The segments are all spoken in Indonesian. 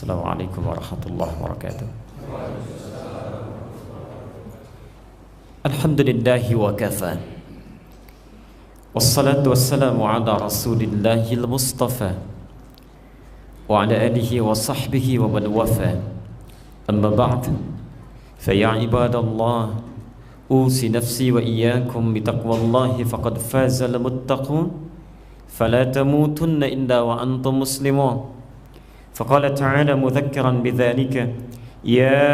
Assalamualaikum warahmatullahi wabarakatuh. Alhamdulillahi wa kafa. Wassalatu wassalamu ala rasulillahil mustafa wa ala alihi wa sahbihi wa man wafa. Amma ba'd. Fa ya ibadallah, usi nafsi wa iyyakum bi taqwallahi faqad fazal muttaqun. Fala tamutunna illa wa antum muslimun. فقال تعالى مذكرا بذلك يا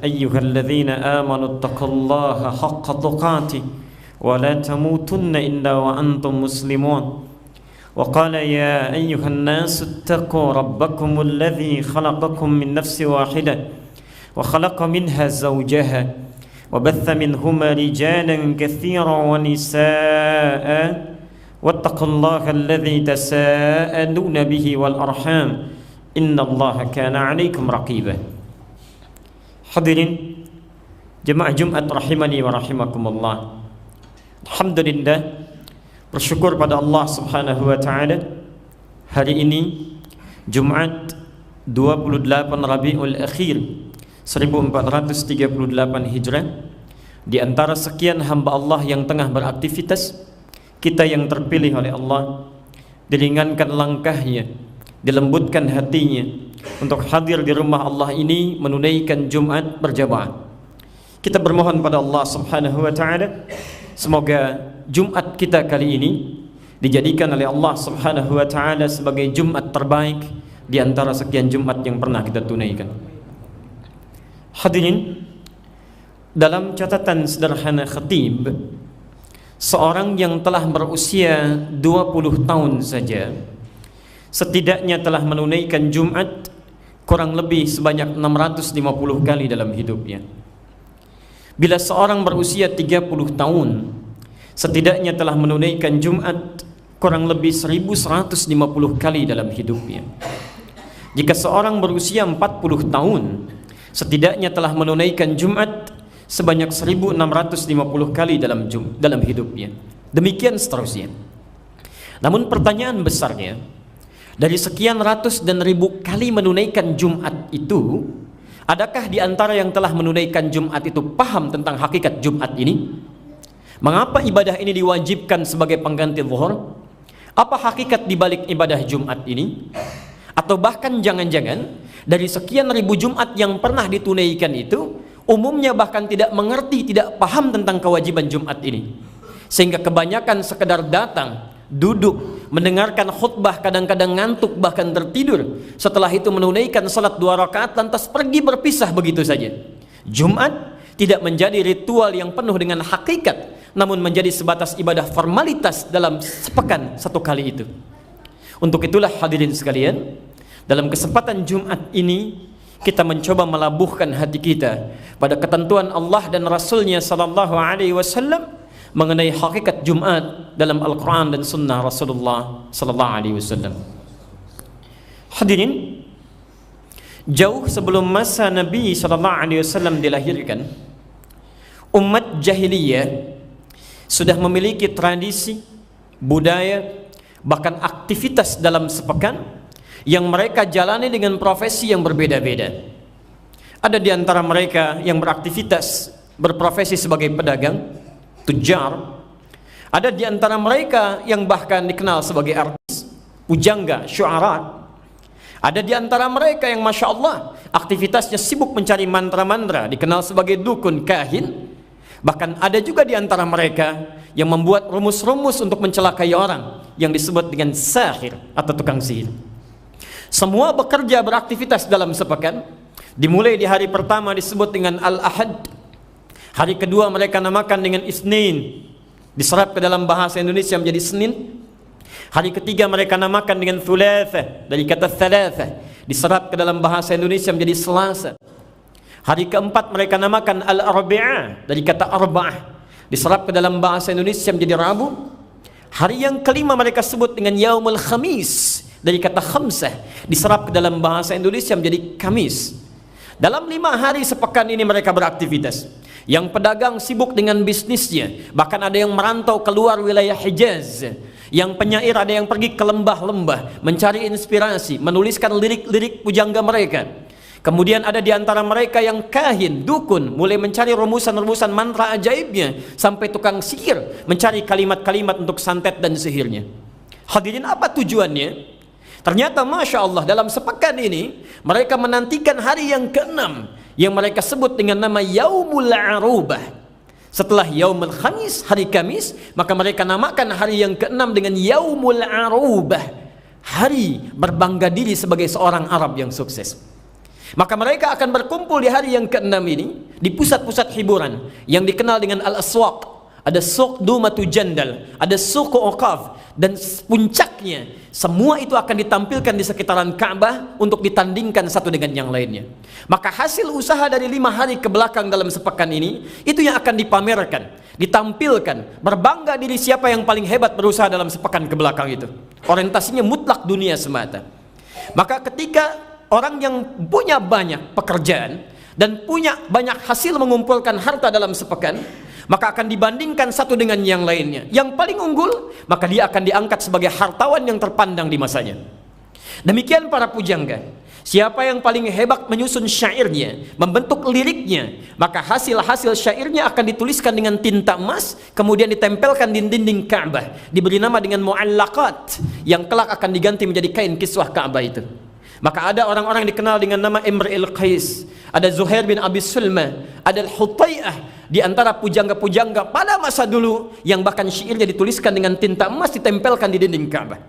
أيها الذين آمنوا اتقوا الله حق تقاته ولا تموتن إلا وأنتم مسلمون وقال يا أيها الناس اتقوا ربكم الذي خلقكم من نفس واحدة وخلق منها زوجها وبث منهما رجالا كثيرا ونساء واتقوا الله الذي تساءلون به والأرحام Innallaha kana 'alaikum raqiba. Hadirin jemaah Jumat rahimani wa rahimakumullah. Alhamdulillah, bersyukur pada Allah Subhanahu wa taala. Hari ini Jumat 28 Rabiul Akhir 1438 Hijrah, di antara sekian hamba Allah yang tengah beraktivitas, kita yang terpilih oleh Allah diringankan langkahnya, dilembutkan hatinya untuk hadir di rumah Allah ini menunaikan Jumat berjamaah. Kita bermohon pada Allah Subhanahu wa taala, semoga Jumat kita kali ini dijadikan oleh Allah Subhanahu wa taala sebagai Jumat terbaik di antara sekian Jumat yang pernah kita tunaikan. Hadirin, dalam catatan sederhana khatib, seorang yang telah berusia 20 tahun saja setidaknya telah menunaikan Jumat kurang lebih sebanyak 650 kali dalam hidupnya. Bila seorang berusia 30 tahun setidaknya telah menunaikan Jumat kurang lebih 1150 kali dalam hidupnya. Jika seorang berusia 40 tahun setidaknya telah menunaikan Jumat sebanyak 1650 kali dalam hidupnya. Demikian seterusnya. Namun pertanyaan besarnya, dari sekian ratus dan ribu kali menunaikan Jumat itu, adakah di antara yang telah menunaikan Jumat itu paham tentang hakikat Jumat ini? Mengapa ibadah ini diwajibkan sebagai pengganti zuhur? Apa hakikat di balik ibadah Jumat ini? Atau bahkan jangan-jangan dari sekian ribu Jumat yang pernah ditunaikan itu, umumnya bahkan tidak mengerti, tidak paham tentang kewajiban Jumat ini, sehingga kebanyakan sekedar datang, duduk, mendengarkan khutbah, kadang-kadang ngantuk bahkan tertidur. Setelah itu menunaikan salat 2 rakaat lantas pergi berpisah begitu saja. Jumat tidak menjadi ritual yang penuh dengan hakikat, namun menjadi sebatas ibadah formalitas dalam sepekan satu kali itu. Untuk itulah hadirin sekalian, dalam kesempatan Jumat ini kita mencoba melabuhkan hati kita pada ketentuan Allah dan Rasulnya sallallahu alaihi wasallam mengenai hakikat Jumat dalam Al-Quran dan Sunnah Rasulullah sallallahu alaihi wasallam. Hadirin, jauh sebelum masa Nabi sallallahu alaihi wasallam dilahirkan, umat jahiliyah sudah memiliki tradisi, budaya, bahkan aktivitas dalam sepekan yang mereka jalani dengan profesi yang berbeda-beda. Ada di antara mereka yang beraktivitas berprofesi sebagai pedagang, tujar. Ada di antara mereka yang bahkan dikenal sebagai artis, pujangga, syu'ara. Ada di antara mereka yang Masya Allah aktivitasnya sibuk mencari mantra-mantra, dikenal sebagai dukun, kahin. Bahkan ada juga di antara mereka yang membuat rumus-rumus untuk mencelakai orang yang disebut dengan sahir atau tukang sihir. Semua bekerja beraktivitas dalam sepekan. Dimulai di hari pertama disebut dengan Al-Ahad, hari kedua mereka namakan dengan Isnin, diserap ke dalam bahasa Indonesia menjadi Senin. Hari ketiga mereka namakan dengan Thulatha, dari kata Thalatha, diserap ke dalam bahasa Indonesia menjadi Selasa. Hari keempat mereka namakan Al-Arbi'ah, dari kata Arba'ah, diserap ke dalam bahasa Indonesia menjadi Rabu. Hari yang kelima mereka sebut dengan Yaumul Khamis, dari kata Khamsah, diserap ke dalam bahasa Indonesia menjadi Kamis. Dalam 5 hari sepekan ini mereka beraktivitas. Yang pedagang sibuk dengan bisnisnya, bahkan ada yang merantau keluar wilayah Hijaz. Yang penyair ada yang pergi ke lembah-lembah mencari inspirasi, menuliskan lirik-lirik pujangga mereka. Kemudian ada di antara mereka yang kahin, dukun, mulai mencari rumusan-rumusan mantra ajaibnya, sampai tukang sihir mencari kalimat-kalimat untuk santet dan sihirnya. Hadirin, apa tujuannya? Ternyata Masya Allah, dalam sepekan ini mereka menantikan hari yang ke-6 yang mereka sebut dengan nama Yaumul Arubah. Setelah Yaumul Khamis, hari Kamis, maka mereka namakan hari yang ke-6 dengan Yaumul Arubah, hari berbangga diri sebagai seorang Arab yang sukses. Maka mereka akan berkumpul di hari yang ke-6 ini di pusat-pusat hiburan yang dikenal dengan Al-Aswaq. Ada Suq Dumatu Jandal, ada Suq Uqaf, dan puncaknya semua itu akan ditampilkan di sekitaran Ka'bah untuk ditandingkan satu dengan yang lainnya. Maka hasil usaha dari 5 hari ke belakang dalam sepekan ini, itu yang akan dipamerkan, ditampilkan, berbangga diri siapa yang paling hebat berusaha dalam sepekan ke belakang itu. Orientasinya mutlak dunia semata. Maka ketika orang yang punya banyak pekerjaan dan punya banyak hasil mengumpulkan harta dalam sepekan, maka akan dibandingkan satu dengan yang lainnya. Yang paling unggul, maka dia akan diangkat sebagai hartawan yang terpandang di masanya. Demikian para pujangga. Siapa yang paling hebat menyusun syairnya, membentuk liriknya, maka hasil-hasil syairnya akan dituliskan dengan tinta emas, kemudian ditempelkan di dinding Ka'bah, diberi nama dengan mu'allaqat, yang kelak akan diganti menjadi kain kiswah Ka'bah itu. Maka ada orang-orang yang dikenal dengan nama Imrul Qais, ada Zuhair bin Abi Sulma, ada Al-Hutai'ah, di antara pujangga-pujangga pada masa dulu yang bahkan syairnya dituliskan dengan tinta emas, ditempelkan di dinding Ka'bah.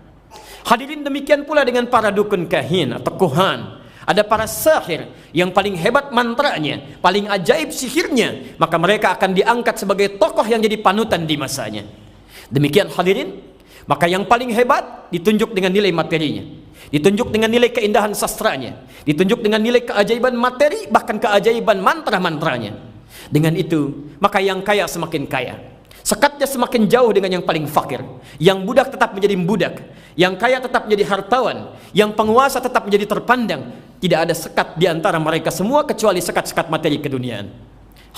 Hadirin, demikian pula dengan para dukun kahin atau kuhan. Ada para sahir yang paling hebat mantranya, paling ajaib sihirnya, maka mereka akan diangkat sebagai tokoh yang jadi panutan di masanya. Demikian hadirin, maka yang paling hebat ditunjuk dengan nilai materinya, ditunjuk dengan nilai keindahan sastranya, ditunjuk dengan nilai keajaiban materi, bahkan keajaiban mantra-mantranya. Dengan itu, maka yang kaya semakin kaya, sekatnya semakin jauh dengan yang paling fakir. Yang budak tetap menjadi budak, yang kaya tetap menjadi hartawan, yang penguasa tetap menjadi terpandang. Tidak ada sekat di antara mereka semua kecuali sekat-sekat materi keduniaan.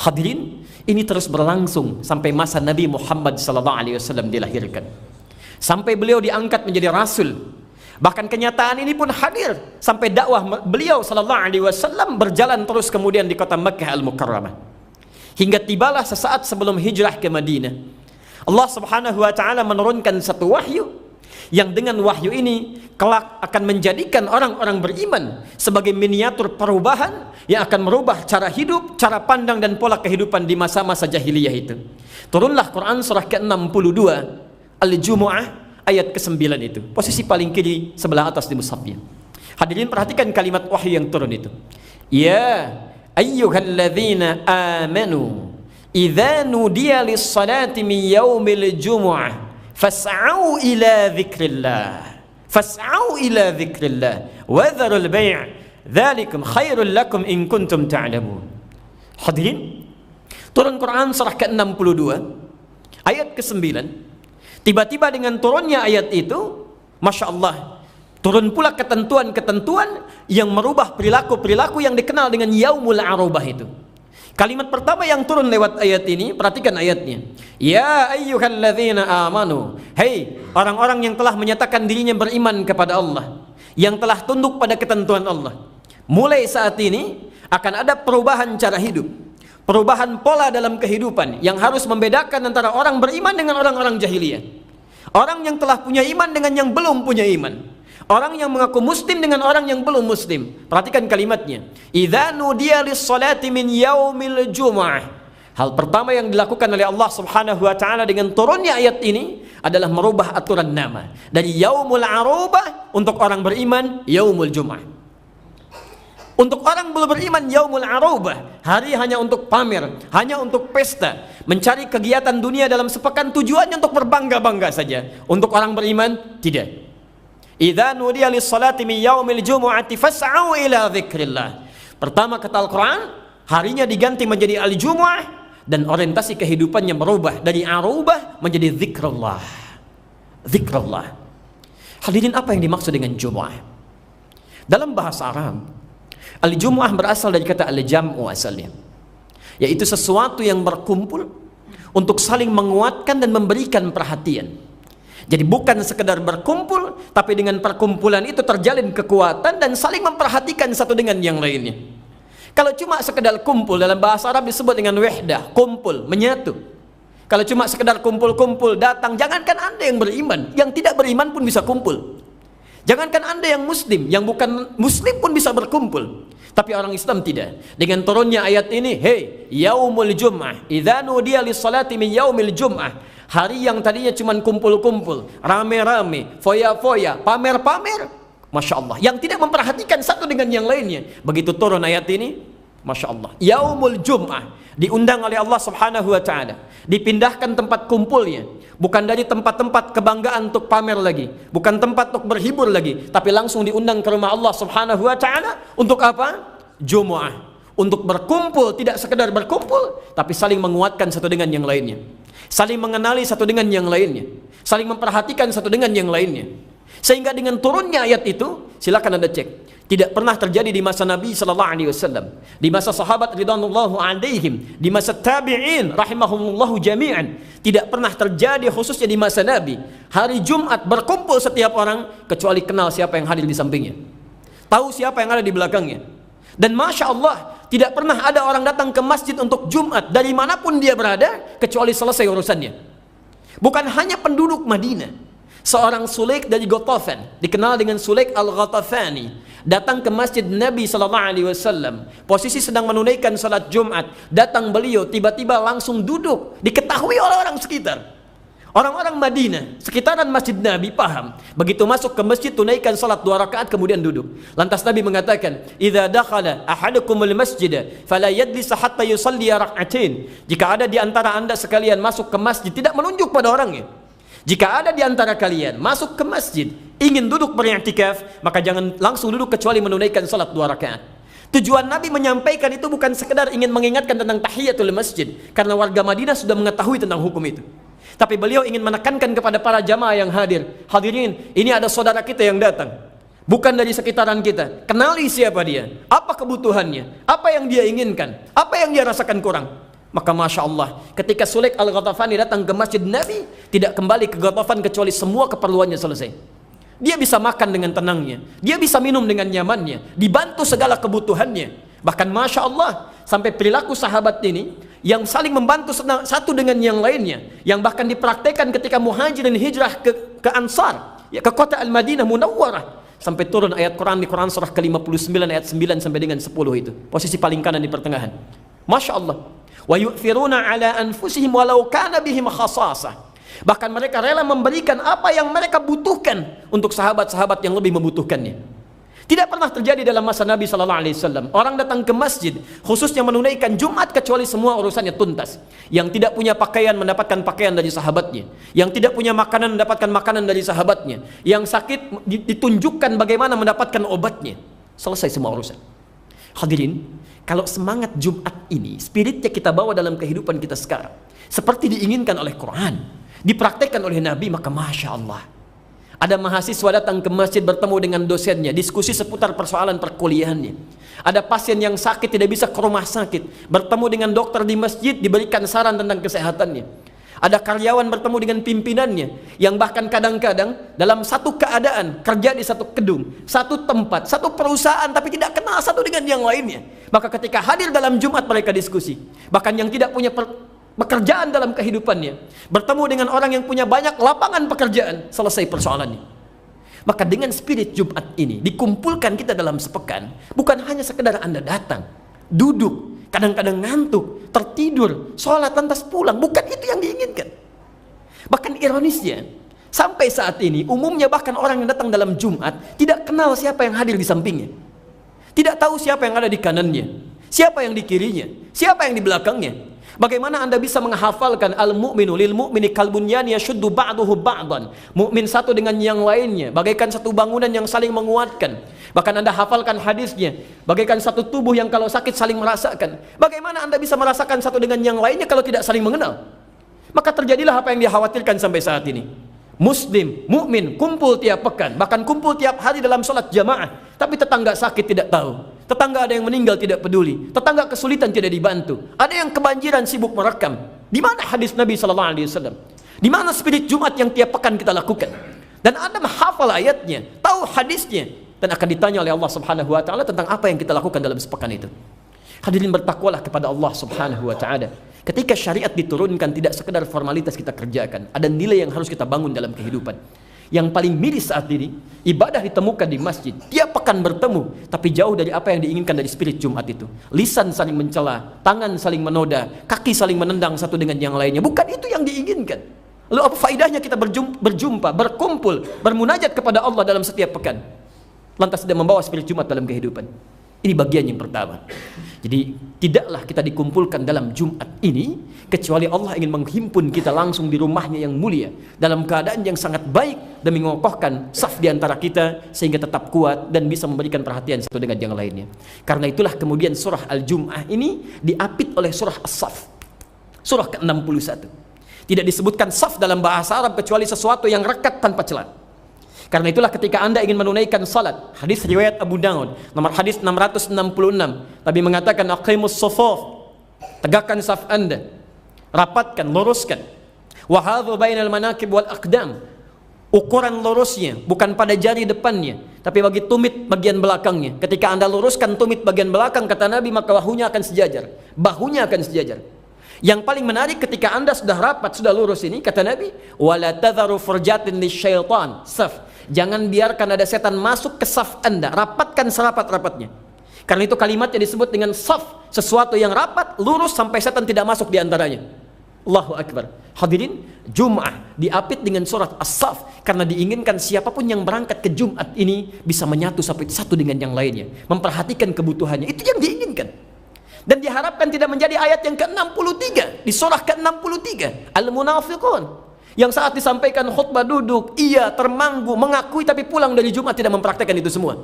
Hadirin, ini terus berlangsung sampai masa Nabi Muhammad SAW dilahirkan, sampai beliau diangkat menjadi rasul. Bahkan kenyataan ini pun hadir sampai dakwah beliau SAW berjalan terus kemudian di kota Makkah Al-Mukarramah, hingga tibalah sesaat sebelum hijrah ke Madinah. Allah Subhanahu wa taala menurunkan satu wahyu yang dengan wahyu ini kelak akan menjadikan orang-orang beriman sebagai miniatur perubahan yang akan merubah cara hidup, cara pandang dan pola kehidupan di masa-masa jahiliyah itu. Turunlah Quran surah ke-62 Al-Jumu'ah ayat ke-9 itu, posisi paling kiri sebelah atas di mushafnya. Hadirin, perhatikan kalimat wahyu yang turun itu. Ya ayyuhalladzina amanu idza nudiya lis-salati min yaumil jumu'ah fas'au ila dzikrillah wa dharul bai' dzalikum khairul lakum in kuntum ta'lamun. Hadirin, turun Quran surah ke-62 ayat ke-9. Tiba-tiba dengan turunnya ayat itu, Masya Allah, turun pula ketentuan-ketentuan yang merubah perilaku-perilaku yang dikenal dengan Yaumul Arubah itu. Kalimat pertama yang turun lewat ayat ini, perhatikan ayatnya. Ya ayyuhalladzina amanu, hei orang-orang yang telah menyatakan dirinya beriman kepada Allah, yang telah tunduk pada ketentuan Allah. Mulai saat ini akan ada perubahan cara hidup, perubahan pola dalam kehidupan yang harus membedakan antara orang beriman dengan orang-orang jahiliyah, orang yang telah punya iman dengan yang belum punya iman, orang yang mengaku muslim dengan orang yang belum muslim. Perhatikan kalimatnya. Idza nudiya lis-salati min yaumil jumu'ah. Hal pertama yang dilakukan oleh Allah Subhanahu wa taala dengan turunnya ayat ini adalah merubah aturan nama dari Yaumul Arubah untuk orang beriman Yaumul Jumu'ah. Untuk orang belum beriman Yaumul Arubah, hari hanya untuk pamer, hanya untuk pesta, mencari kegiatan dunia dalam sepekan, tujuannya untuk berbangga-bangga saja. Untuk orang beriman tidak. Idza nudiya lis-salati min yaumil jumu'ati fas'au ila dzikrillah. Pertama kata Al-Qur'an, harinya diganti menjadi al-jumu'ah dan orientasi kehidupannya berubah dari arubah menjadi zikrullah. Zikrullah. Hadirin, apa yang dimaksud dengan jumu'ah? Dalam bahasa Arab, al-jumu'ah berasal dari kata al-jam'u asalnya, yaitu sesuatu yang berkumpul untuk saling menguatkan dan memberikan perhatian. Jadi bukan sekedar berkumpul, tapi dengan perkumpulan itu terjalin kekuatan dan saling memperhatikan satu dengan yang lainnya. Kalau cuma sekedar kumpul, dalam bahasa Arab disebut dengan wahdah, kumpul, menyatu. Kalau cuma sekedar kumpul-kumpul datang, jangankan Anda yang beriman, yang tidak beriman pun bisa kumpul. Jangankan Anda yang muslim, yang bukan muslim pun bisa berkumpul. Tapi orang Islam tidak. Dengan turunnya ayat ini, hey, yaumul jum'ah, idza nudiya lis-salati min yaumil jum'ah. Hari yang tadinya cuma kumpul-kumpul, rame-rame, foya-foya, pamer-pamer, Masya Allah, yang tidak memperhatikan satu dengan yang lainnya. Begitu turun ayat ini, Masya Allah, yaumul jum'ah, diundang oleh Allah subhanahu wa ta'ala, dipindahkan tempat kumpulnya, bukan dari tempat-tempat kebanggaan untuk pamer lagi, bukan tempat untuk berhibur lagi, tapi langsung diundang ke rumah Allah subhanahu wa ta'ala. Untuk apa? Jum'ah, untuk berkumpul, tidak sekedar berkumpul, tapi saling menguatkan satu dengan yang lainnya, saling mengenali satu dengan yang lainnya, saling memperhatikan satu dengan yang lainnya. Sehingga dengan turunnya ayat itu, silakan Anda cek, tidak pernah terjadi di masa Nabi sallallahu alaihi wasallam, di masa sahabat ridwanullahu alaihim, di masa tabi'in rahimahumullahu jami'an. Tidak pernah terjadi khususnya di masa Nabi, hari Jumat berkumpul setiap orang kecuali kenal siapa yang hadir di sampingnya, tahu siapa yang ada di belakangnya. Dan Masya Allah, tidak pernah ada orang datang ke masjid untuk Jumat dari manapun dia berada kecuali selesai urusannya. Bukan hanya penduduk Madinah, seorang Sulaik dari Ghatafan, dikenal dengan Sulaik al-Ghatafani, datang ke masjid Nabi SAW, posisi sedang menunaikan salat Jumat. Datang beliau, tiba-tiba langsung duduk, diketahui oleh orang sekitar. Orang-orang Madinah, sekitaran masjid Nabi paham. Begitu masuk ke masjid, tunaikan salat 2 rakaat, kemudian duduk. Lantas Nabi mengatakan, "Idza dakhala ahadukumul masjid, fala yajlis hatta yusalli rak'atain." Jika ada di antara Anda sekalian masuk ke masjid, tidak menunjuk pada orangnya. Jika ada di antara kalian masuk ke masjid, ingin duduk beriktikaf, maka jangan langsung duduk kecuali menunaikan salat 2 rakaat. Tujuan Nabi menyampaikan itu bukan sekedar ingin mengingatkan tentang tahiyatul masjid, karena warga Madinah sudah mengetahui tentang hukum itu. Tapi beliau ingin menekankan kepada para jamaah yang hadir, hadirin, ini ada saudara kita yang datang, bukan dari sekitaran kita. Kenali siapa dia, apa kebutuhannya, apa yang dia inginkan, apa yang dia rasakan kurang. Maka Masya Allah, ketika Sulaik al-Ghatafani datang ke masjid Nabi, tidak kembali ke Ghatafan kecuali semua keperluannya selesai. Dia bisa makan dengan tenangnya, dia bisa minum dengan nyamannya, dibantu segala kebutuhannya. Bahkan Masya Allah, sampai perilaku sahabat ini yang saling membantu satu dengan yang lainnya, yang bahkan dipraktekkan ketika muhajirin hijrah ke Ansar, ya, ke kota Al-Madinah Munawwarah, sampai turun ayat Quran di Quran surah ke-59 ayat 9 sampai dengan 10 itu, posisi paling kanan di pertengahan. Masya Allah. Wa yu'thiruna ala anfusihim walau kana bihim khasasah. Bahkan mereka rela memberikan apa yang mereka butuhkan untuk sahabat-sahabat yang lebih membutuhkannya. Tidak pernah terjadi dalam masa Nabi sallallahu alaihi wasallam orang datang ke masjid khususnya menunaikan Jumat kecuali semua urusannya tuntas. Yang tidak punya pakaian mendapatkan pakaian dari sahabatnya, yang tidak punya makanan mendapatkan makanan dari sahabatnya, yang sakit ditunjukkan bagaimana mendapatkan obatnya. Selesai semua urusan. Hadirin, kalau semangat Jumat ini spiritnya kita bawa dalam kehidupan kita sekarang, seperti diinginkan oleh Quran, dipraktekkan oleh Nabi, maka Masya Allah. Ada mahasiswa datang ke masjid bertemu dengan dosennya, diskusi seputar persoalan perkuliahannya. Ada pasien yang sakit tidak bisa ke rumah sakit, bertemu dengan dokter di masjid, diberikan saran tentang kesehatannya. Ada karyawan bertemu dengan pimpinannya, yang bahkan kadang-kadang dalam satu keadaan kerja di satu gedung, satu tempat, satu perusahaan, tapi tidak kenal satu dengan yang lainnya. Maka ketika hadir dalam Jumat mereka diskusi. Bahkan yang tidak punya pekerjaan dalam kehidupannya bertemu dengan orang yang punya banyak lapangan pekerjaan, selesai persoalannya. Maka dengan spirit Jumat ini dikumpulkan kita dalam sepekan, bukan hanya sekedar Anda datang, duduk, kadang-kadang ngantuk, tertidur, sholat lantas pulang, bukan itu yang diinginkan. Bahkan ironisnya, sampai saat ini umumnya bahkan orang yang datang dalam Jumat tidak kenal siapa yang hadir di sampingnya, tidak tahu siapa yang ada di kanannya, siapa yang di kirinya, siapa yang di belakangnya. Bagaimana Anda bisa menghafalkan al-mu'minu lil mu'mini kal bunyan yashuddu ba'duhu ba'dan. Mukmin satu dengan yang lainnya bagaikan satu bangunan yang saling menguatkan. Bahkan Anda hafalkan hadisnya, bagaikan satu tubuh yang kalau sakit saling merasakan. Bagaimana Anda bisa merasakan satu dengan yang lainnya kalau tidak saling mengenal? Maka terjadilah apa yang dikhawatirkan sampai saat ini. Muslim, mukmin kumpul tiap pekan, bahkan kumpul tiap hari dalam sholat jamaah, tapi tetangga sakit tidak tahu. Tetangga ada yang meninggal tidak peduli, tetangga kesulitan tidak dibantu, ada yang kebanjiran sibuk merekam. Di mana hadis Nabi sallallahu alaihi wasallam? Di mana spirit Jumat yang tiap pekan kita lakukan? Dan Anda menghafal ayatnya, tahu hadisnya, dan akan ditanya oleh Allah Subhanahu wa taala tentang apa yang kita lakukan dalam sepekan itu. Hadirin, bertakwalah kepada Allah Subhanahu wa taala. Ketika syariat diturunkan, tidak sekedar formalitas kita kerjakan, ada nilai yang harus kita bangun dalam kehidupan. Yang paling miris saat ini, ibadah ditemukan di masjid, tiap pekan bertemu, tapi jauh dari apa yang diinginkan dari spirit Jumat itu. Lisan saling mencela, tangan saling menoda, kaki saling menendang satu dengan yang lainnya. Bukan itu yang diinginkan. Lalu apa faedahnya kita berjumpa, berkumpul, bermunajat kepada Allah dalam setiap pekan, lantas tidak membawa spirit Jumat dalam kehidupan? Ini bagian yang pertama. Jadi tidaklah kita dikumpulkan dalam Jumat ini kecuali Allah ingin menghimpun kita langsung di rumahnya yang mulia dalam keadaan yang sangat baik demi mengokohkan saf di antara kita sehingga tetap kuat dan bisa memberikan perhatian satu dengan yang lainnya. Karena itulah kemudian surah Al-Jum'ah ini diapit oleh surah As-Saff, surah ke-61. Tidak disebutkan saf dalam bahasa Arab kecuali sesuatu yang rekat tanpa celah. Karena itulah ketika Anda ingin menunaikan salat, hadis riwayat Abu Daud, nomor hadis 666, Nabi mengatakan aqimus shufuf, tegakkan saf Anda, rapatkan, luruskan. Wa hadzu bainal manakib wal aqdam. Ukuran lurusnya bukan pada jari depannya, tapi bagi tumit bagian belakangnya. Ketika Anda luruskan tumit bagian belakang, kata Nabi, maka bahunya akan sejajar. Bahunya akan sejajar. Yang paling menarik ketika Anda sudah rapat, sudah lurus ini, kata Nabi, wala tadharu furjatin lisyaitan, saf. Jangan biarkan ada setan masuk ke saf Anda. Rapatkan serapat-rapatnya. Karena itu kalimatnya disebut dengan saf, sesuatu yang rapat, lurus sampai setan tidak masuk di antaranya. Allahu Akbar. Hadirin, Jum'ah diapit dengan surat As-Saff karena diinginkan siapapun yang berangkat ke Jumat ini bisa menyatu satu dengan yang lainnya, memperhatikan kebutuhannya. Itu yang diinginkan. Dan diharapkan tidak menjadi ayat yang ke-63 di surah ke-63 Al-Munafiqun, yang saat disampaikan khutbah duduk, iya, termanggu, mengakui tapi pulang dari Jumat tidak mempraktekkan itu semua.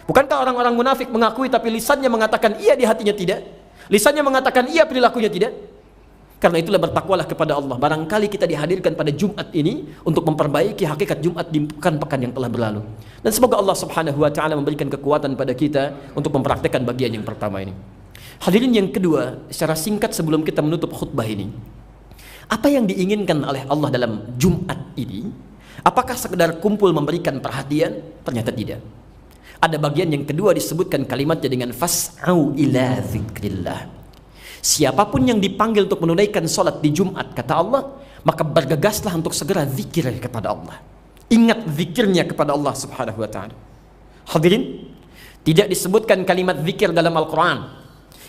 Bukankah orang-orang munafik mengakui tapi lisannya mengatakan iya, di hatinya tidak? Lisannya mengatakan iya, perilakunya tidak? Karena itulah bertakwalah kepada Allah. Barangkali kita dihadirkan pada Jumat ini untuk memperbaiki hakikat Jumat di pekan-pekan yang telah berlalu. Dan semoga Allah Subhanahu wa taala memberikan kekuatan pada kita untuk mempraktekkan bagian yang pertama ini. Hadirin, yang kedua, secara singkat sebelum kita menutup khutbah ini, apa yang diinginkan oleh Allah dalam Jumat ini? Apakah sekedar kumpul memberikan perhatian? Ternyata tidak. Ada bagian yang kedua disebutkan kalimatnya dengan fas'au ila dzikrillah. Siapapun yang dipanggil untuk menunaikan salat di Jumat, kata Allah, maka bergegaslah untuk segera zikir kepada Allah. Ingat zikirnya kepada Allah Subhanahu wa taala. Hadirin, tidak disebutkan kalimat zikir dalam Al-Qur'an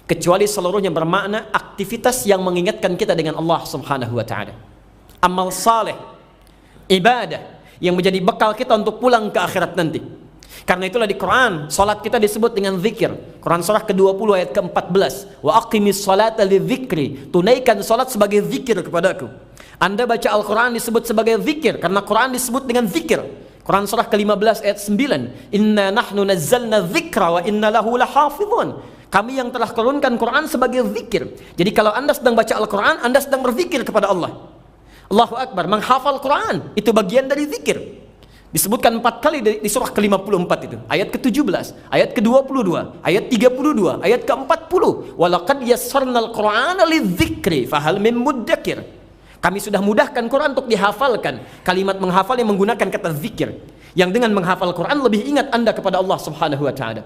kecuali seluruhnya bermakna aktivitas yang mengingatkan kita dengan Allah Subhanahu wa taala. Amal saleh, ibadah yang menjadi bekal kita untuk pulang ke akhirat nanti. Karena itulah di Quran salat kita disebut dengan zikir. Quran surah ke-20 ayat ke-14, wa aqimis salata lidzikri, tunaikan salat sebagai zikir kepadaku. Anda baca Al-Quran disebut sebagai zikir karena Quran disebut dengan zikir. Quran surah ke-15 ayat 9, inna nahnu nazzalna dzikra wa inna lahu lahafizun. Kami yang telah turunkan Quran sebagai zikir. Jadi kalau Anda sedang baca Al-Quran, Anda sedang berzikir kepada Allah. Allahu Akbar, menghafal Quran itu bagian dari zikir. Disebutkan 4 kali di surah ke-54 itu. Ayat ke-17, ayat ke-22, ayat 32, ayat ke-40. Walaqad yassarnal Qur'ana lidzikri fahal min muddakir. Kami sudah mudahkan Quran untuk dihafalkan. Kalimat menghafal yang menggunakan kata zikir. Yang dengan menghafal Quran lebih ingat Anda kepada Allah Subhanahu wa taala.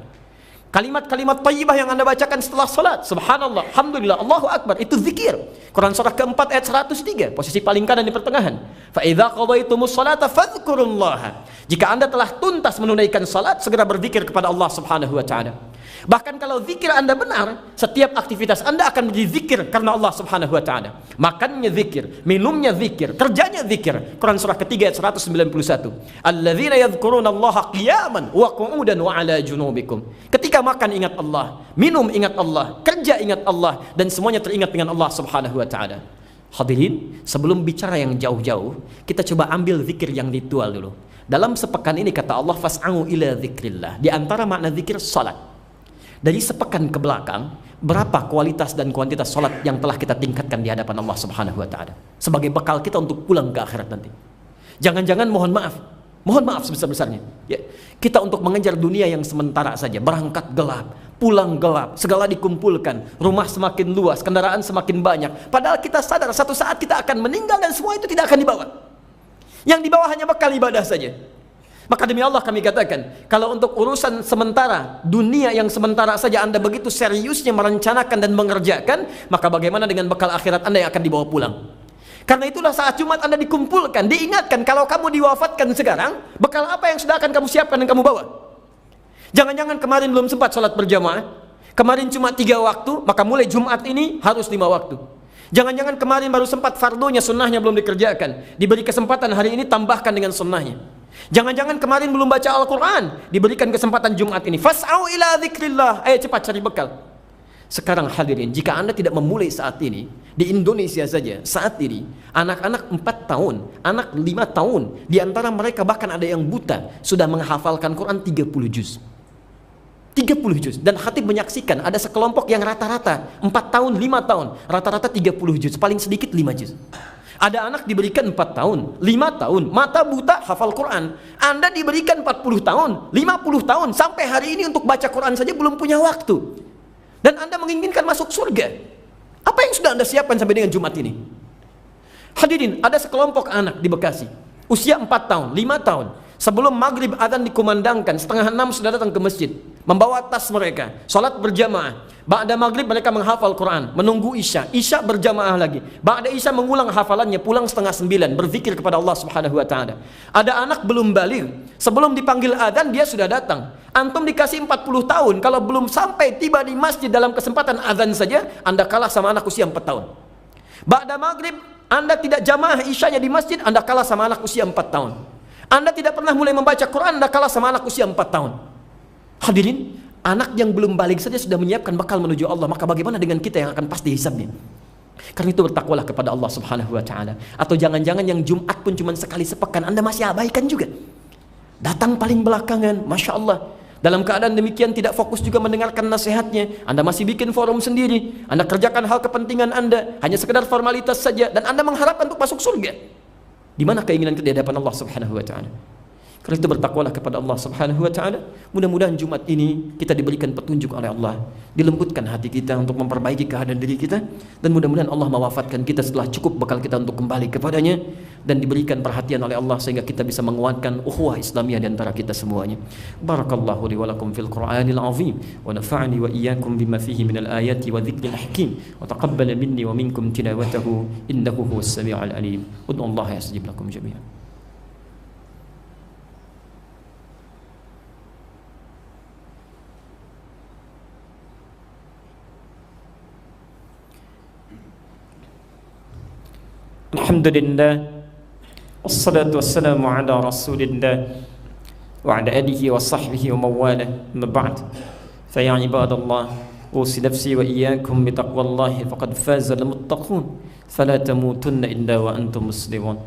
Kalimat-kalimat thayyibah yang Anda bacakan setelah salat, subhanallah, alhamdulillah, Allahu Akbar, itu zikir. Quran surah ke-4 ayat 103, posisi paling kanan di pertengahan. Fa idza qadaitumus salata fadhkurullaha. Jika Anda telah tuntas menunaikan salat, segera berzikir kepada Allah Subhanahu wa taala. Bahkan kalau zikir Anda benar, setiap aktivitas Anda akan menjadi zikir karena Allah Subhanahu wa taala. Makannya zikir, minumnya zikir, kerjanya zikir. Quran surah ketiga ayat 191. Alladzina yadhkurunallaha qiyaman wa qu'udan wa 'ala junubikum. Ketika makan ingat Allah, minum ingat Allah, kerja ingat Allah, dan semuanya teringat dengan Allah Subhanahu wa taala. Hadirin, sebelum bicara yang jauh-jauh, kita coba ambil zikir yang ritual dulu. Dalam sepekan ini kata Allah fas'au ila dzikrillah. Di antara makna zikir salat. Dari sepekan ke belakang, berapa kualitas dan kuantitas salat yang telah kita tingkatkan di hadapan Allah Subhanahu wa taala sebagai bekal kita untuk pulang ke akhirat nanti. Jangan-jangan mohon maaf sebesar-besarnya, ya, kita untuk mengejar dunia yang sementara saja, berangkat gelap, pulang gelap, segala dikumpulkan, rumah semakin luas, kendaraan semakin banyak. Padahal kita sadar satu saat kita akan meninggal dan semua itu tidak akan dibawa. Yang dibawa hanya bekal ibadah saja. Maka demi Allah kami katakan, kalau untuk urusan sementara, dunia yang sementara saja Anda begitu seriusnya merencanakan dan mengerjakan, maka bagaimana dengan bekal akhirat Anda yang akan dibawa pulang? Karena itulah saat Jumat Anda dikumpulkan, diingatkan kalau kamu diwafatkan sekarang, bekal apa yang sudah akan kamu siapkan dan kamu bawa? Jangan-jangan kemarin belum sempat sholat berjamaah, kemarin cuma 3 waktu, maka mulai Jumat ini harus 5 waktu. Jangan-jangan kemarin baru sempat fardunya, sunnahnya belum dikerjakan, diberi kesempatan hari ini tambahkan dengan sunnahnya. Jangan-jangan kemarin belum baca Al-Quran, diberikan kesempatan Jumat ini. Fas'au ila dzikrillah, ayo cepat cari bekal. Sekarang hadirin, jika Anda tidak memulai saat ini, di Indonesia saja saat ini, anak-anak 4 tahun, anak 5 tahun, di antara mereka bahkan ada yang buta, sudah menghafalkan Quran 30 juz. 30 juz. Dan khatib menyaksikan ada sekelompok yang rata-rata 4 tahun, 5 tahun, rata-rata 30 juz, paling sedikit 5 juz. Ada anak diberikan 4 tahun, 5 tahun, mata buta hafal Quran. Anda diberikan 40 tahun, 50 tahun, sampai hari ini untuk baca Quran saja belum punya waktu. Dan Anda menginginkan masuk surga. Apa yang sudah Anda siapkan sampai dengan Jumat ini? Hadirin, ada sekelompok anak di Bekasi, usia 4 tahun, 5 tahun. Sebelum maghrib adzan dikumandangkan, 5:30 sudah datang ke masjid, membawa tas mereka, sholat berjamaah. Ba'da maghrib mereka menghafal Quran, menunggu isya, isya berjamaah lagi. Ba'da isya mengulang hafalannya, pulang 8:30, berzikir kepada Allah Subhanahu wa taala. Ada anak belum baligh, sebelum dipanggil adzan dia sudah datang. Antum dikasih 40 tahun, kalau belum sampai tiba di masjid dalam kesempatan adzan saja, Anda kalah sama anak usia 4 tahun. Ba'da maghrib Anda tidak jamaah isyanya di masjid, Anda kalah sama anak usia 4 tahun. Anda tidak pernah mulai membaca Quran, Anda kalah sama anak usia 4 tahun. Hadirin, anak yang belum balik saja sudah menyiapkan bekal menuju Allah, maka bagaimana dengan kita yang akan pasti hisabnya? Karena itu bertakwalah kepada Allah Subhanahu wa taala. Atau jangan-jangan yang Jumat pun cuma sekali sepekan Anda masih abaikan juga. Datang paling belakangan, Masya Allah. Dalam keadaan demikian tidak fokus juga mendengarkan nasihatnya. Anda masih bikin forum sendiri, Anda kerjakan hal kepentingan Anda, hanya sekedar formalitas saja, dan Anda mengharapkan untuk masuk surga. Di mana keinginan kita di hadapan Allah Subhanahu wa taala? Karena itu bertakwalah kepada Allah Subhanahu wa taala. Mudah-mudahan Jumat ini kita diberikan petunjuk oleh Allah, dilembutkan hati kita untuk memperbaiki keadaan diri kita, dan mudah-mudahan Allah mewafatkan kita setelah cukup bekal kita untuk kembali kepadanya, dan diberikan perhatian oleh Allah sehingga kita bisa menguatkan ukhuwah Islamiyah di antara kita semuanya. Barakallahu li wa lakum fil Qur'anil azim wa nafa'ani wa iyyakum bima fihi minal ayati wa dzikril hakim wa taqabbala minni wa minkum tilawatahu innahu huwas samiul alim. Ud'ullaha yastajib lakum jami'an. Alhamdulillah, wassalatu wassalamu ala rasulillah wa ala alihi wa sahbihi wa mawalah, amma ba'd. Fa ya ibadallah, usi nafsi wa iyyakum bi taqwallahi faqad faza al muttaqun, fala tamutunna illa wa antum muslimun.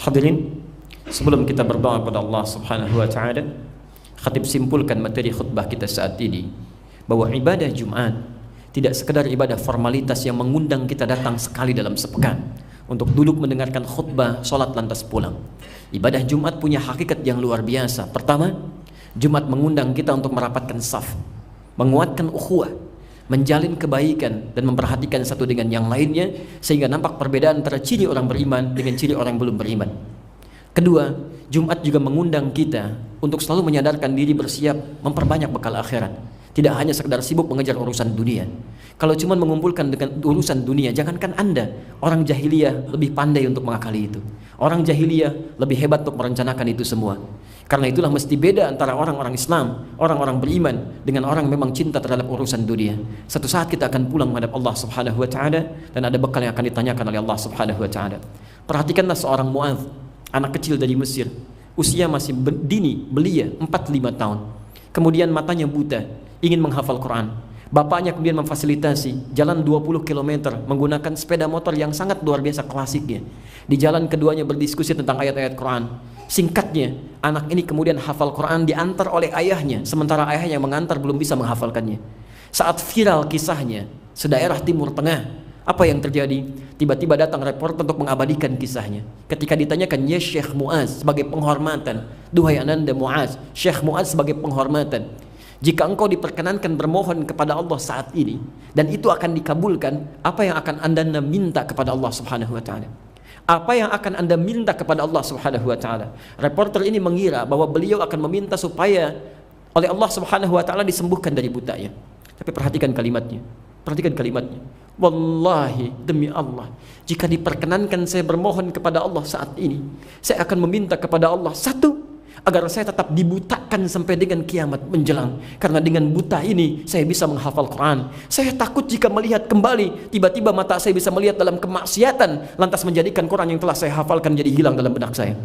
Hadirin, sebelum kita berdoa kepada Allah Subhanahu wa taala, khatib simpulkan materi khutbah kita saat ini bahwa ibadah Jumat tidak sekedar ibadah formalitas yang mengundang kita datang sekali dalam sepekan untuk duduk mendengarkan khutbah, sholat lantas pulang. Ibadah Jumat punya hakikat yang luar biasa. Pertama, Jumat mengundang kita untuk merapatkan saf, menguatkan ukhuwah, menjalin kebaikan dan memperhatikan satu dengan yang lainnya, sehingga nampak perbedaan antara ciri orang beriman dengan ciri orang belum beriman. Kedua, Jumat juga mengundang kita untuk selalu menyadarkan diri bersiap memperbanyak bekal akhirat. Tidak hanya sekedar sibuk mengejar urusan dunia. Kalau cuma mengumpulkan dengan urusan dunia, jangankan Anda, orang jahiliyah lebih pandai untuk mengakali itu. Orang jahiliyah lebih hebat untuk merencanakan itu semua. Karena itulah mesti beda antara orang-orang Islam, orang-orang beriman, dengan orang yang memang cinta terhadap urusan dunia. Satu saat kita akan pulang menghadap Allah Subhanahu wa taala, dan ada bekal yang akan ditanyakan oleh Allah Subhanahu wa taala. Perhatikanlah seorang Mu'adz, anak kecil dari Mesir, usia masih dini, belia, 4-5 tahun. Kemudian matanya buta, ingin menghafal Quran. Bapaknya kemudian memfasilitasi jalan 20 km menggunakan sepeda motor yang sangat luar biasa klasiknya. Di jalan keduanya berdiskusi tentang ayat-ayat Quran. Singkatnya, anak ini kemudian hafal Quran diantar oleh ayahnya, sementara ayahnya yang mengantar belum bisa menghafalkannya. Saat viral kisahnya sedaerah Timur Tengah, apa yang terjadi? Tiba-tiba datang reporter untuk mengabadikan kisahnya. Ketika ditanyakan, ya Syekh Mu'adz, sebagai penghormatan, duhai ananda Mu'adz, Syekh Mu'adz sebagai penghormatan, Jika engkau diperkenankan bermohon kepada Allah saat ini dan itu akan dikabulkan, apa yang akan Anda minta kepada Allah Subhanahu wa taala? Apa yang akan Anda minta kepada Allah Subhanahu wa taala? Reporter ini mengira bahwa beliau akan meminta supaya oleh Allah Subhanahu wa taala disembuhkan dari butanya. Tapi perhatikan kalimatnya. Perhatikan kalimatnya. Wallahi, demi Allah, jika diperkenankan saya bermohon kepada Allah saat ini, saya akan meminta kepada Allah satu, agar saya tetap dibutakan sampai dengan kiamat menjelang. Karena dengan buta ini saya bisa menghafal Quran. Saya takut jika melihat kembali, tiba-tiba mata saya bisa melihat dalam kemaksiatan, lantas menjadikan Quran yang telah saya hafalkan jadi hilang dalam benak saya.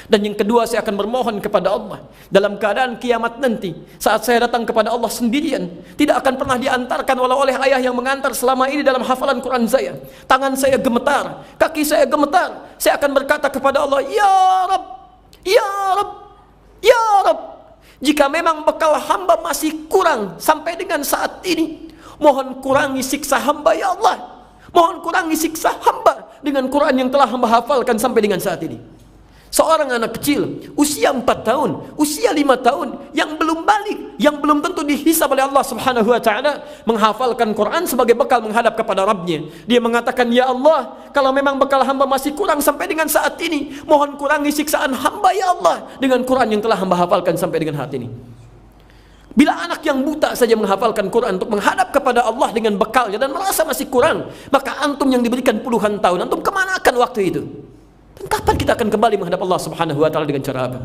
Dan yang kedua, saya akan bermohon kepada Allah dalam keadaan kiamat nanti, saat saya datang kepada Allah sendirian, tidak akan pernah diantarkan walau oleh ayah yang mengantar selama ini dalam hafalan Quran saya. Tangan saya gemetar, kaki saya gemetar. Saya akan berkata kepada Allah, Ya Rabb, Ya Rabb, Ya Rabb, jika memang bekal hamba masih kurang sampai dengan saat ini, mohon kurangi siksa hamba ya Allah. Mohon kurangi siksa hamba dengan Quran yang telah hamba hafalkan sampai dengan saat ini. Seorang anak kecil, usia 4 tahun, usia 5 tahun, yang belum balik, yang belum tentu dihisab oleh Allah Subhanahu wa ta'ala, menghafalkan Quran sebagai bekal menghadap kepada Rabbnya. Dia mengatakan, Ya Allah, kalau memang bekal hamba masih kurang sampai dengan saat ini, mohon kurangi siksaan hamba ya Allah dengan Quran yang telah hamba hafalkan sampai dengan saat ini. Bila anak yang buta saja menghafalkan Quran untuk menghadap kepada Allah dengan bekalnya dan merasa masih kurang, maka antum yang diberikan puluhan tahun, antum kemana akan waktu itu? Dan kapan kita akan kembali menghadap Allah Subhanahu wa ta'ala dengan cara apa?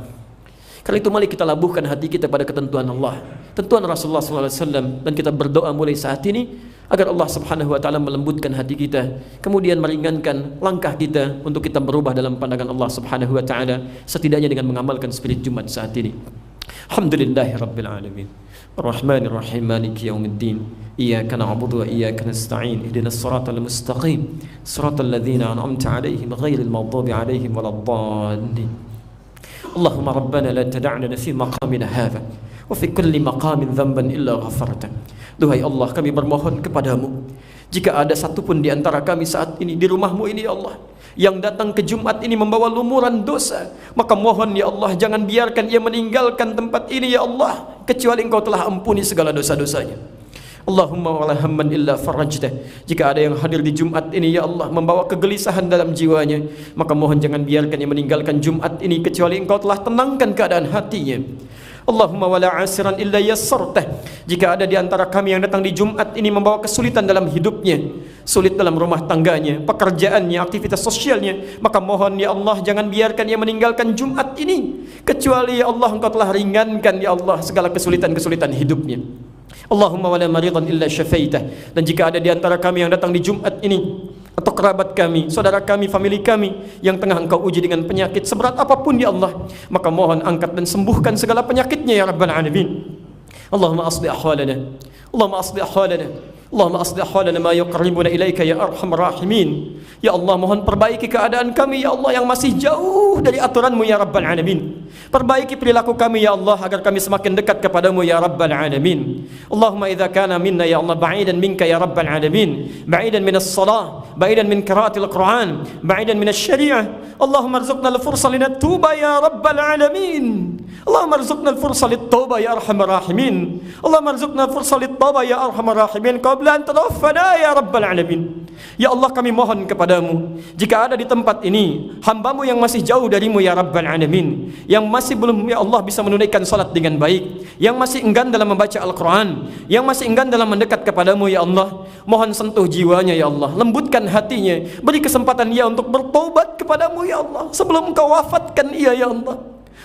Karena itu mari kita labuhkan hati kita pada ketentuan Allah, tentuan Rasulullah SAW, dan kita berdoa mulai saat ini agar Allah Subhanahu wa ta'ala melembutkan hati kita, kemudian meringankan langkah kita untuk kita berubah dalam pandangan Allah Subhanahu wa ta'ala, setidaknya dengan mengamalkan spirit Jumat saat ini. Alhamdulillahirabbil alamin. Ar-Rahmanir Rahim, Maliki Yaumiddin. Iyyaka na'budu wa iyyaka nasta'in. Ihdinas siratal mustaqim. Siratal ladzina an'amta 'alaihim ghairil maghdubi 'alaihim waladdallin. Allahumma rabbana la tad'na fi maqamina hadha wa fi kulli maqamin dhanban illa ghafarta. Duhai Allah, kami bermohon kepadamu, jika ada satupun di antara kami saat ini di rumahmu ini ya Allah, yang datang ke Jumat ini membawa lumuran dosa, maka mohon ya Allah, jangan biarkan ia meninggalkan tempat ini ya Allah, kecuali Engkau telah ampuni segala dosa-dosanya. Allahumma wala hamman illa farajtah. Jika ada yang hadir di Jumat ini ya Allah membawa kegelisahan dalam jiwanya, maka mohon jangan biarkan ia meninggalkan Jumat ini kecuali Engkau telah tenangkan keadaan hatinya. Allahumma wala asiran illa yassartah. Jika ada di antara kami yang datang di Jumat ini membawa kesulitan dalam hidupnya, sulit dalam rumah tangganya, pekerjaannya, aktivitas sosialnya, maka mohon ya Allah, jangan biarkan ia meninggalkan Jumat ini kecuali ya Allah Engkau telah ringankan ya Allah segala kesulitan-kesulitan hidupnya. Allahumma wala maridan illa syafaitah. Dan jika ada di antara kami yang datang di Jumat ini, atau kerabat kami, saudara kami, famili kami yang tengah Engkau uji dengan penyakit seberat apapun ya Allah, maka mohon angkat dan sembuhkan segala penyakitnya ya Rabbal Alamin. Allahumma asli ahwalana, Allahumma asli ahwalana, Allahumma asli ahwalana ma yuqarribuna ilaika ya arhamar rahimin. Ya Allah, mohon perbaiki keadaan kami ya Allah yang masih jauh dari aturan-Mu ya Rabbal Alamin. Perbaiki perilaku kami ya Allah agar kami semakin dekat kepadamu ya Rabbal Alamin. Allahumma idza kana minna ya Allah ba'idan minka ya Rabbal Alamin, ba'idan minas salah, ba'idan min qiraatil Quran, ba'idan minas syariah, Allahumma arzuqna al-fursa linatuba ya Rabbal Alamin. Allahumma arzuqna al-fursa lit-tauba ya arhamar rahimin. Allahumma arzuqna al-fursa lit-tauba ya arhamar rahimin qabla an tawaffana ya Rabbal Alamin. Ya Allah, kami mohon kepadamu, jika ada di tempat ini hamba-Mu yang masih jauh dari-Mu ya Rabbal Alamin, yang masih belum ya Allah bisa menunaikan salat dengan baik, yang masih enggan dalam membaca Al-Quran, yang masih enggan dalam mendekat kepadamu ya Allah, mohon sentuh jiwanya ya Allah, lembutkan hatinya, beri kesempatan ia untuk bertobat kepadamu ya Allah sebelum Engkau wafatkan ia ya Allah.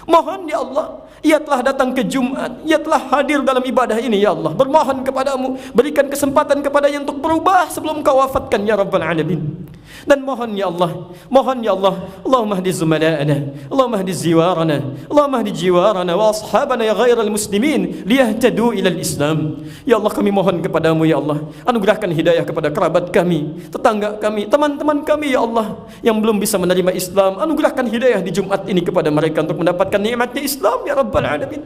Mohon ya Allah, ia telah datang ke Jumat, ia telah hadir dalam ibadah ini ya Allah, bermohon kepadamu, berikan kesempatan kepadanya untuk berubah sebelum Kau wafatkan ya Rabbal Alamin. Dan mohon ya Allah, mohon ya Allah, Allahumma hdi zumala'ana, Allahumma hdi ziwarana, Allahumma hdi jiwarana wa ashabana ya ghairal muslimin liyahtadu ilal Islam. Ya Allah, kami mohon kepadamu ya Allah, anugerahkan hidayah kepada kerabat kami, tetangga kami, teman-teman kami ya Allah yang belum bisa menerima Islam, anugerahkan hidayah di Jumat ini kepada mereka untuk mendapatkan nikmatnya Islam ya Rabbal Alamin.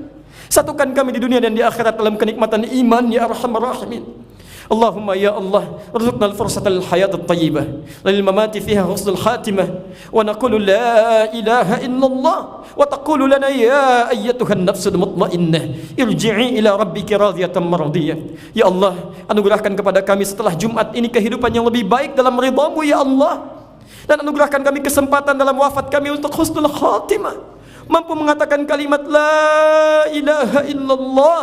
Satukan kami di dunia dan di akhirat dalam kenikmatan iman ya Arhamar Rahimin. اللهم يا الله ارزقنا الفرصة للحياة الطيبة للممات فيها حسن الخاتمة ونقول لا إله إلا الله وتقول لنا يا أيتها النفس المطمئنة ارجعي إلى ربك راضية مرضية. Ya Allah, anugerahkan kepada kami setelah Jumat ini kehidupan yang lebih baik dalam ridha-Mu ya Allah, dan anugerahkan kami kesempatan dalam wafat kami untuk husnul khatimah, mampu mengatakan kalimat la ilaha illallah,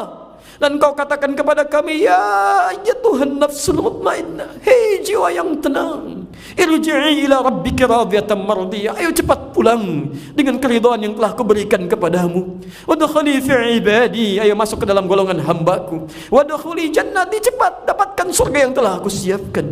dan Kau katakan kepada kami ya Tuhan nafsul mutmainnah, hei jiwa yang tenang, irji'i ila rabbika radiyatan mardiyah, ayo cepat pulang dengan keridhaan yang telah Kuberikan kepadamu. Wadkhuli fi ibadi, ayo masuk ke dalam golongan hamba-Ku. Wadkhuli jannati, cepat dapatkan surga yang telah Aku siapkan.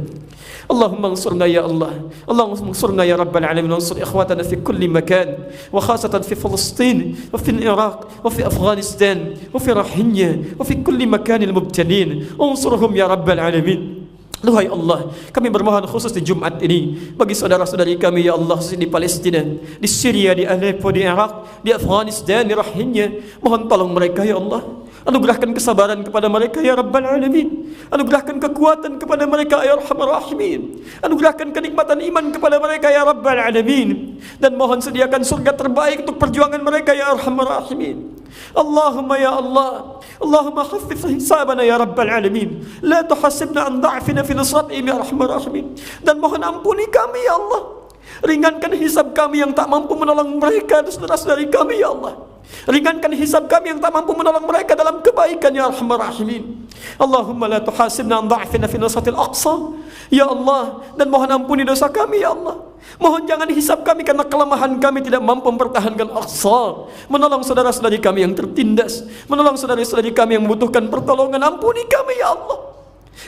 Allahumma ansurna ya Allah, Allahumma ansurna ya Rabbal Alamin, ansur ikhwatana fi kulli makan, wa khasatan fi Palestin, wa fi Iraq, wa fi Afghanistan, wa fi Rohingya, wa fi kulli makanil mubtalin, ansurhum ya Rabbal Alamin. Duhai Allah, kami bermohon khusus di Jumat ini bagi saudara-saudari kami ya Allah, di Palestina, di Syria, di Aleppo, di Iraq, di Afghanistan, di Rohingya. Mohon tolong mereka ya Allah, anugerahkan kesabaran kepada mereka ya Rabbal Alamin, anugerahkan kekuatan kepada mereka ya Arhamar Rahimin, anugerahkan kenikmatan iman kepada mereka ya Rabbal Alamin, dan mohon sediakan surga terbaik untuk perjuangan mereka ya Arhamar Rahimin. Allahumma ya Allah, Allahumma khaffif hisabana ya Rabbal Alamin, la tuhasibna an da'fina fi nusratihim ya Arhamar Rahimin, dan mohon ampuni kami ya Allah, ringankan hisab kami yang tak mampu menolong mereka dan saudara-saudari kami ya Allah, ringankan hisab kami yang tak mampu menolong mereka dalam kebaikan ya Arhamar Rahimin. Allahumma la tuhasibna an da'fina fi nusratil Aqsa ya Allah, dan mohon ampuni dosa kami ya Allah, mohon jangan hisab kami karena kelemahan kami tidak mampu mempertahankan Aqsa, menolong saudara-saudari kami yang tertindas, menolong saudara-saudari kami yang membutuhkan pertolongan. Ampuni kami ya Allah.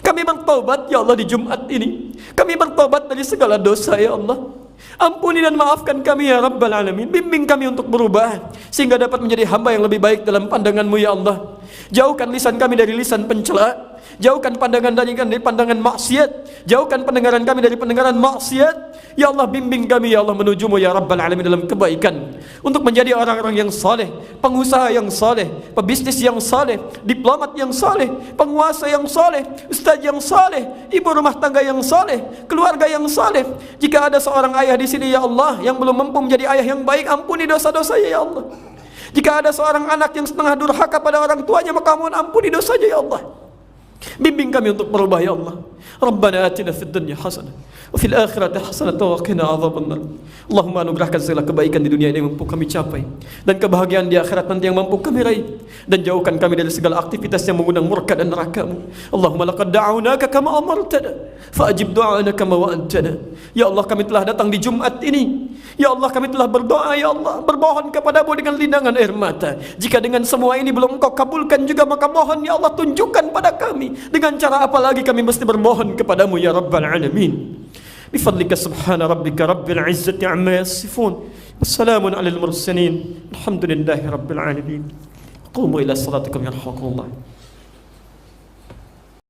Kami bertaubat ya Allah di Jumat ini, kami bertaubat dari segala dosa ya Allah. Ampuni dan maafkan kami ya Rabbal Alamin, bimbing kami untuk berubah sehingga dapat menjadi hamba yang lebih baik dalam pandangan-Mu ya Allah. Jauhkan lisan kami dari lisan pencela, jauhkan pandangan dari pandangan maksiat, jauhkan pendengaran kami dari pendengaran maksiat. Ya Allah, bimbing kami ya Allah menuju-Mu ya Rabbal Alamin dalam kebaikan, untuk menjadi orang-orang yang saleh, pengusaha yang saleh, pebisnis yang saleh, diplomat yang saleh, penguasa yang saleh, ustaz yang saleh, ibu rumah tangga yang saleh, keluarga yang saleh. Jika ada seorang ayah di sini ya Allah yang belum mampu menjadi ayah yang baik, ampuni dosa-dosanya ya Allah. Jika ada seorang anak yang setengah durhaka pada orang tuanya, maka mohon ampuni dosanya ya Allah. Bimbing kami untuk berubah ya Allah. Rabbana atina fid dunya hasanah wa fil akhirati hasanah wa qina adzabannar. Allahumma anugerahkan segala kebaikan di dunia ini yang mampu kami capai, dan kebahagiaan di akhirat nanti yang mampu kami raih, dan jauhkan kami dari segala aktivitas yang mengundang murka dan neraka-Mu. Allahumma laqad da'awnaka kama amartana fa'ajib du'ana kama wa'adtana. Ya Allah, kami telah datang di Jumat ini. Ya Allah, kami telah berdoa ya Allah, bermohon kepadamu dengan lindangan air mata. Jika dengan semua ini belum Engkau kabulkan juga, maka mohon ya Allah, tunjukkan pada kami dengan cara apa lagi kami mesti bermohon kepadamu ya Rabbal Alamin. Bifadlika subhana rabbika rabbil izzati amma yasifun, wassalamun alal mursalin, alhamdulillahi rabbil alamin. Qumu ila salatikum yarhamukumullah.